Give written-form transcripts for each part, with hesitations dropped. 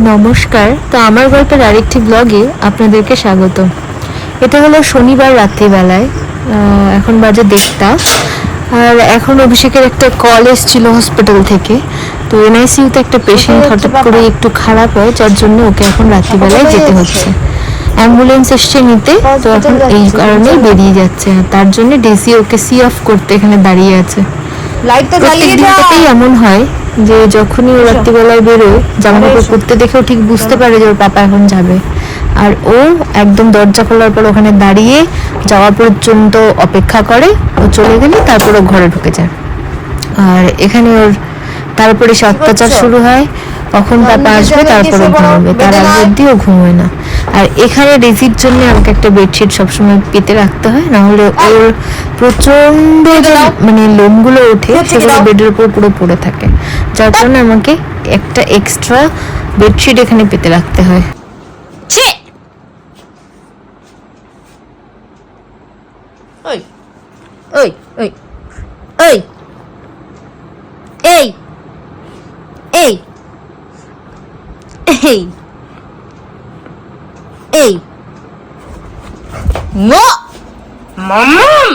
নমস্কার। তো আমার গল্পের আরেকটি ব্লগে আপনাদেরকে স্বাগত। এটা হলো শনিবার রাত্রিবেলায়, এখন বাজে 1:30। আর এখন অভিষেকের একটা কল এসেছিল হসপিটাল থেকে। তো এনআইসিউতে একটা পেশেন্ট হঠাৎ করে একটু খারাপ হয়, যার জন্য ওকে এখন রাত্রিবেলায় যেতে হচ্ছে। অ্যাম্বুলেন্স এসছে নিতে, তো এখন এই কারণেই বেরিয়ে যাচ্ছে। তার জন্য ডেসি ওকে সি অফ করতে এখানে দাঁড়িয়ে আছে। প্রত্যেক দিনটাতেই এমন হয় যে যখনই ও রাত্রিবেলায় বেরোয়, জামা কাপড় পরতে দেখেও ঠিক বুঝতে পারে যে ওর পাপা এখন যাবে। আর ও একদম দরজা খোলার পর ওখানে দাঁড়িয়ে যাওয়া পর্যন্ত অপেক্ষা করে। ও চলে গেলে তারপর ও ঘরে ঢুকে যায়। আর এখানে ওর তারপরে সে অত্যাচার শুরু হয়, কখন পাপা আসবে তারপরে ঘুমাবে, তার আগে অব্দি ও ঘুমোয় না। আর এখানে ডেজির জন্য আমাকে একটা বেডশিট সবসময় পেতে রাখতে হয়, না হলে ওর প্রচন্ড যে মানে লোমগুলো ওঠে সেগুলো বেডের উপর পুরো পড়ে থাকে, যার কারণে আমাকে একটা এক্সট্রা বেডশিট এখানে পেতে রাখতে হয়। ওই ওই ওই ওই এই এই এই এই নো মাম্মাম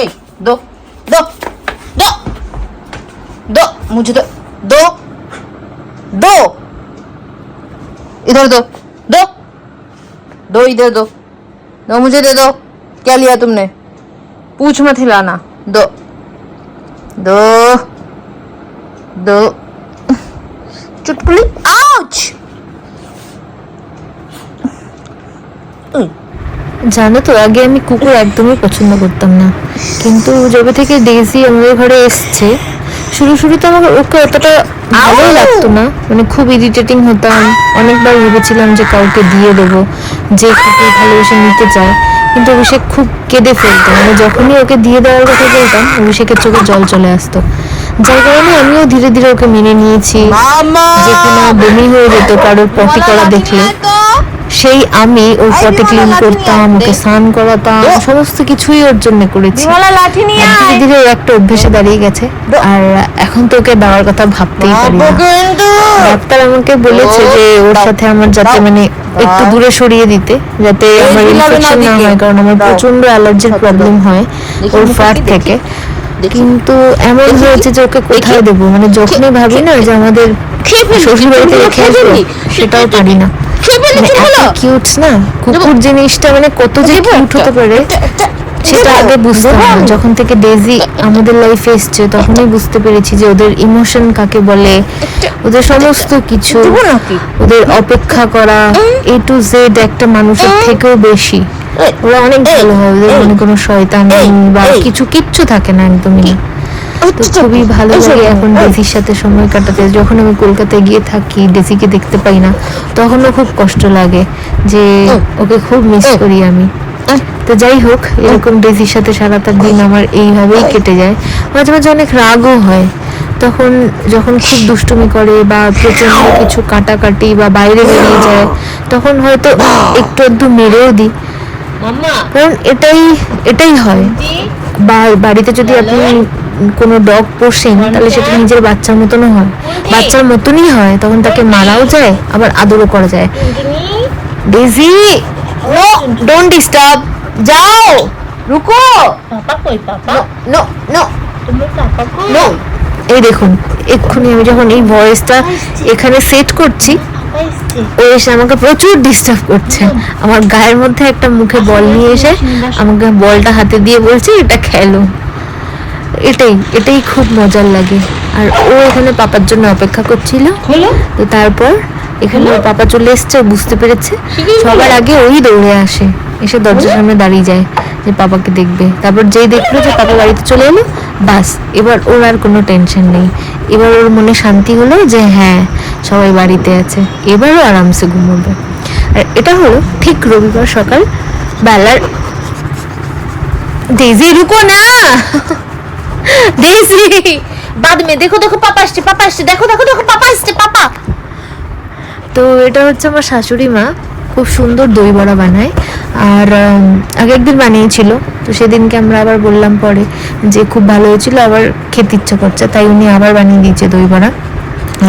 এই दो दो दो दो मुझे दो दो दो इधर दो दो दो इधर दो दो मुझे दे दो। क्या लिया तुमने? पूछ मत हिलाना। दो दो दो चुटकुली आउच। জানো তো, আগে আমি কুকুর একদমই পছন্দ করতাম না, কিন্তু যবে থেকে ডেজি আমাদের ঘরে এসছে, শুরুতে আমার ওকে অতটা ভালোই লাগতো না, মানে খুব ইরিটেটিং হতাম। অনেকবার ভেবেছিলাম যে কাউকে দিয়ে দেবো, যে কুকুর ভালোবেসে নিতে চায়, কিন্তু অভিষেক খুব কেঁদে ফেলতো। মানে যখনই ওকে দিয়ে দেওয়ার কথা বলতাম, অভিষেকের চোখে জল চলে আসতো, যার কারণে আমিও ধীরে ধীরে ওকে মেনে নিয়েছি। যে কোনো বমি হয়ে যেত কারোর পটি করা দেখলে, সেই আমি ওর পটি ক্লিন করতাম, ওকে স্নান করাতাম, সমস্ত কিছুই ওর জন্য করেছি। ধীরে ধীরে ওর একটা অভ্যেসে দাঁড়িয়ে গেছে, আর এখন তো ওকে দেওয়ার কথা ভাবতেই পারি না। ডাক্তার আমাকে বলেছে যে ওর সাথে আমার যাতে মানে একটু দূরে সরিয়ে দিতে, যাতে আমার ইনফেকশন না হয়, কারণ আমার প্রচন্ড অ্যালার্জির প্রবলেম হয় ওর ফার থেকে। কিন্তু এমন হয়েছে যে ওকে কোথায় দেবো, মানে যখনই ভাবি না যে আমাদের শ্বশুর বাড়িতে রেখে আসবো, সেটাও পারি না। মানে এত কিউট না কুকুর জিনিসটা, মানে কত যে কিউট হতে পারে সেটা আগে বুঝতাম না। যখন থেকে ডেজি আমাদের লাইফে এসছে, তখনই বুঝতে পেরেছি যে ওদের ইমোশন কাকে বলে, ওদের সমস্ত কিছু, ওদের অপেক্ষা করা A to Z একটা মানুষের থেকেও বেশি। ওরা অনেক ভালো হয়, ওদের মনে কোনো শয়তানি বা কিচ্ছু থাকে না, একদমই না। তো খুবই ভালো লাগে এখন ডেজির সাথে সময় কাটাতে। যখন আমি কলকাতায় গিয়ে থাকি, ডেজিকে দেখতে পাই না, তখনও খুব কষ্ট লাগে যে ওকে খুব মিস করি আমি। তো যাই হোক, এরকম ডেজির সাথে সারাটা দিন আমার এইভাবেই কেটে যায়। মাঝে মাঝে অনেক রাগও হয়, তখন যখন খুব দুষ্টুমি করে বা প্রচন্ড কিছু কাটাকাটি বা বাইরে বেরিয়ে যায়, তখন হয়তো একটু আধটু মেরেও দিই, কারণ এটাই হয়। বা বাড়িতে যদি আপনি কোনো ডগ পোষেন, তাহলে সেটা নিজের বাচ্চার মতনই হয়। তখন তাকে মারাও যায়, আবার আদরও করা যায়। ডেজি, নো, ডোন্ট ডিস্টার্ব, যাও, রুকো। पापा कोई पापा নো নো तुम्हें पापा को নো। এই দেখুন, এক্ষুনি আমি যখন এই ভয়েসটা এখানে সেট করছি, पापा इससे ও এসে আমাকে প্রচুর ডিস্টার্ব করছে। আমার গায়ের মধ্যে একটা মুখে বল নিয়ে এসে আমাকে বলটা হাতে দিয়ে বলছে এটা খেলো। এটাই খুব মজার লাগে। আর ও এখানে পাপার জন্য অপেক্ষা করছিল, তো তারপর এখানে ওর পাপা চলে এসছে, বুঝতে পেরেছে। সবার আগে ওই দৌড়ে আসে, এসে দরজার সামনে দাঁড়িয়ে যায় যে পাপাকে দেখবে। তারপর যেই দেখলো যে পাপা বাড়িতে চলে এলো, বাস এবার ওর আর কোনো টেনশন নেই। এবার ওর মনে শান্তি হলো যে হ্যাঁ, সবাই বাড়িতে আছে, এবারও আরামসে ঘুমোবে। আর এটা হলো ঠিক রবিবার সকাল বেলার। ডেজি, রুকো না। ডেজি, बाद में देखो देखो पापा আসছে দেখো দেখো দেখো পাপা আসছে পাপা। তো এটা হচ্ছে আমার শাশুড়ি মা, খুব সুন্দর দই বড়া বানায়। আর আগে একদিন বানিয়েছিল, তো সেদিনকে আমরা আবার বললাম পরে যে খুব ভালো হয়েছিল, আবার খেতে ইচ্ছা করছে, তাই উনি আবার বানিয়ে দিয়েছে দই বড়া।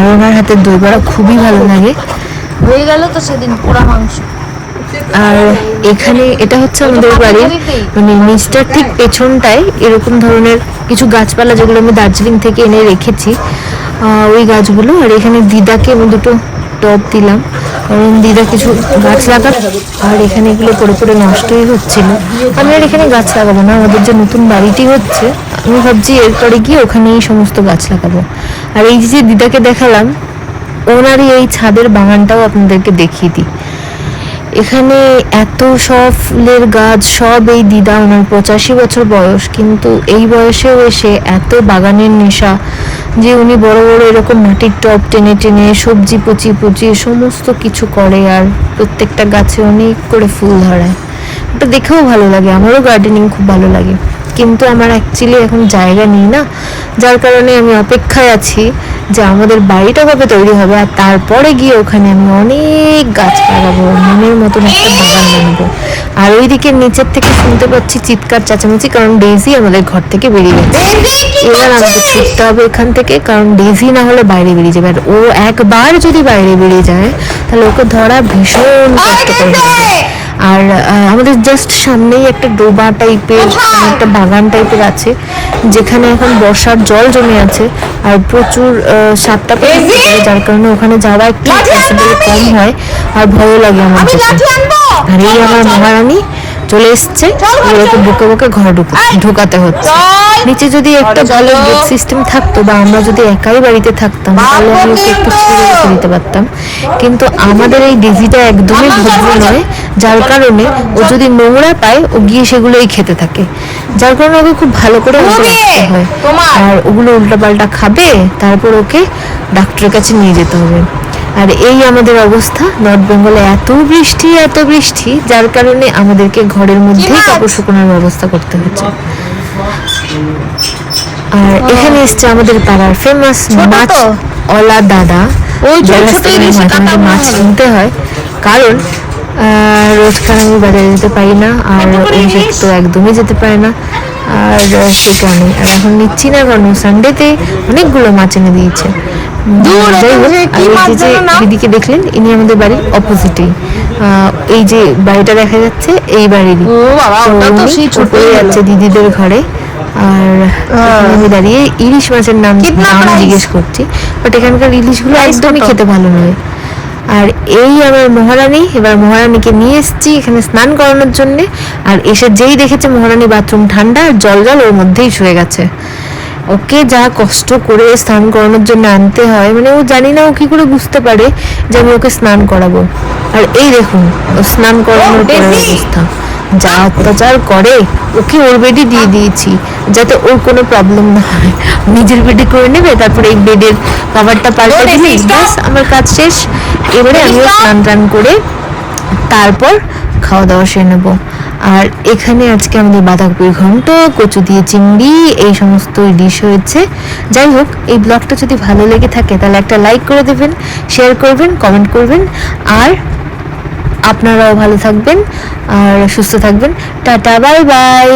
আর ওনার হাতের দই বড়া খুবই ভালো লাগে। হয়ে গেল তো সেদিন পোড়া মাংস। আর এখানে এটা হচ্ছে আমাদের বাড়ির মানে নিচটার ঠিক পেছনটায় এরকম ধরনের কিছু গাছপালা যেগুলো আমি দার্জিলিং থেকে এনে রেখেছি, ওই গাছগুলো। আর এখানে দিদাকে আমি দুটো টব দিলাম, কারণ দিদা কিছু গাছ লাগাবে। আর এখানে এগুলো পড়ে পড়ে নষ্টই হচ্ছিল। আমি আর এখানে গাছ লাগাবো না, আমাদের যে নতুন বাড়িটি হচ্ছে আমি ভাবছি এরপরে গিয়ে ওখানেই সমস্ত গাছ লাগাবো। আর এই যে দিদাকে দেখালাম, ওনারই এই ছাদের বাগানটাও আপনাদেরকে দেখিয়ে দিই। এখানে এত সব ফুলের গাছ, সব এই দিদা, ওনার 85 বছর বয়স, কিন্তু এই বয়সেও এসে এত বাগানের নেশা যে উনি বড় বড় এরকম মাটির টব টেনে টেনে সবজি পচিয়ে সমস্ত কিছু করে। আর প্রত্যেকটা গাছে অনেক করে ফুল ধরায়, ওটা দেখেও ভালো লাগে। আমারও গার্ডেনিং খুব ভালো লাগে, কিন্তু আমার অ্যাকচুয়ালি এখন জায়গা নেই না, যার কারণে আমি অপেক্ষায় আছি যে আমাদের বাড়িটা কবে তৈরি হবে, আর তারপরে গিয়ে ওখানে আমি অনেক গাছ লাগাবো, মনের মতন একটা বাগান বানাবো। আর ওইদিকে নিচের থেকে শুনতে পাচ্ছি চিৎকার চেঁচামেচি, কারণ ডেইজি আমাদের ঘর থেকে বেরিয়ে গেছে। এবার আমাকে ছুটতে হবে এখান থেকে, কারণ ডেইজি না হলে বাইরে বেরিয়ে যাবে। আর ও একবার যদি বাইরে বেরিয়ে যায় তাহলে ওকে ধরা ভীষণ কষ্টকর হবে। আর আমাদের জাস্ট সামনেই একটা ডোবা টাইপের একটা বাগান টাইপের আছে, যেখানে এখন বর্ষার জল জমে আছে আর প্রচুর সাপটা পেয়েছে, যার কারণে ওখানে যাওয়া একটু পসিবল কম হয় আর ভয়ও লাগে আমার কাছে। আর এই আমার মহারানী চলে এসছে, ওকে বুকে বুকে ঘরে ঢোকাতে হচ্ছে। নিচে যদি একটা ভালো গেট সিস্টেম থাকতো বা আমরা যদি একাই বাড়িতে থাকতাম তাহলে আমি ওকে একটু ছেড়ে রেখে দিতে পারতাম, কিন্তু আমাদের এই ডিজিটা একদমই ভদ্র নয়, যার কারণে ও যদি নোংরা পায় ও গিয়ে সেগুলোই খেতে থাকে, যার কারণে ওকে খুব ভালো করে রাখতে হয়। আর ওগুলো উল্টাপাল্টা খাবে, তারপর ওকে ডাক্তারের কাছে নিয়ে যেতে হবে। আর এই আমাদের অবস্থা, নর্থ বেঙ্গলে এত বৃষ্টি, যার কারণে আমাদেরকে ঘরের মধ্যেই কাপড় শুকানোর ব্যবস্থা করতে হচ্ছে। আর এখানে এসছে আমাদের পাড়ার ফেমাস মাছ ওলা দাদা, মাছ কিনতে হয়, কারণ রোজকার আমি বাজারে যেতে পারি না, আর অভিষেক তো একদমই যেতে পারে না, আর সে কারণে আর এখন নিচ্ছি না, কারণ সানডেতে অনেকগুলো মাছ এনে দিয়েছে। যাই হোক, আর এই যে দিদিকে দেখলেন, ইনি আমাদের বাড়ির অপোজিটেই, এই যে বাড়িটা দেখা যাচ্ছে এই বাড়িরই, উপরে যাচ্ছে দিদিদের ঘরে। আর আমি দাঁড়িয়ে ইলিশ মাছের নাম জিজ্ঞেস করছি, বাট এখানকার ইলিশগুলো একদমই খেতে ভালো নয়। আর এই আমার মহারানী, এবার মহারানীকে নিয়ে এসেছি এখানে স্নান করানোর জন্যে। আর এসে যেই দেখেছে মহারানী বাথরুম ঠান্ডা, জল ওর মধ্যেই শুয়ে গেছে। ওকে যা কষ্ট করে স্নান করানোর জন্য আনতে হয়, মানে ও জানি না ও কি করে বুঝতে পারে যে আমি ওকে স্নান করাবো। আর এই দেখুন ও স্নান করানোর অবস্থা, যা অত্যাচার করে। ওকে ওর বেডে দিয়ে দিয়েছি যাতে ওর কোনো প্রবলেম না হয়, নিজের বেডে করে নেবে, তারপরে এই বেডের কভারটা পাল্টে দিলে ব্যাস আমার কাজ শেষ। এবারে আমিও স্নান টান করে তারপর খাওয়া দাওয়া সেরে নেবো। আর এখানে আজকে আমাদের বাঁধাকপির ঘন্ট, কচু দিয়ে চিংড়ি, এই সমস্ত ডিশ হয়েছে। যাই হোক, এই ব্লগটা যদি ভালো লেগে থাকে তাহলে একটা লাইক করে দেবেন, শেয়ার করবেন, কমেন্ট করবেন, আর আপনারাও ভালো থাকবেন আর সুস্থ থাকবেন। Tata, bye bye.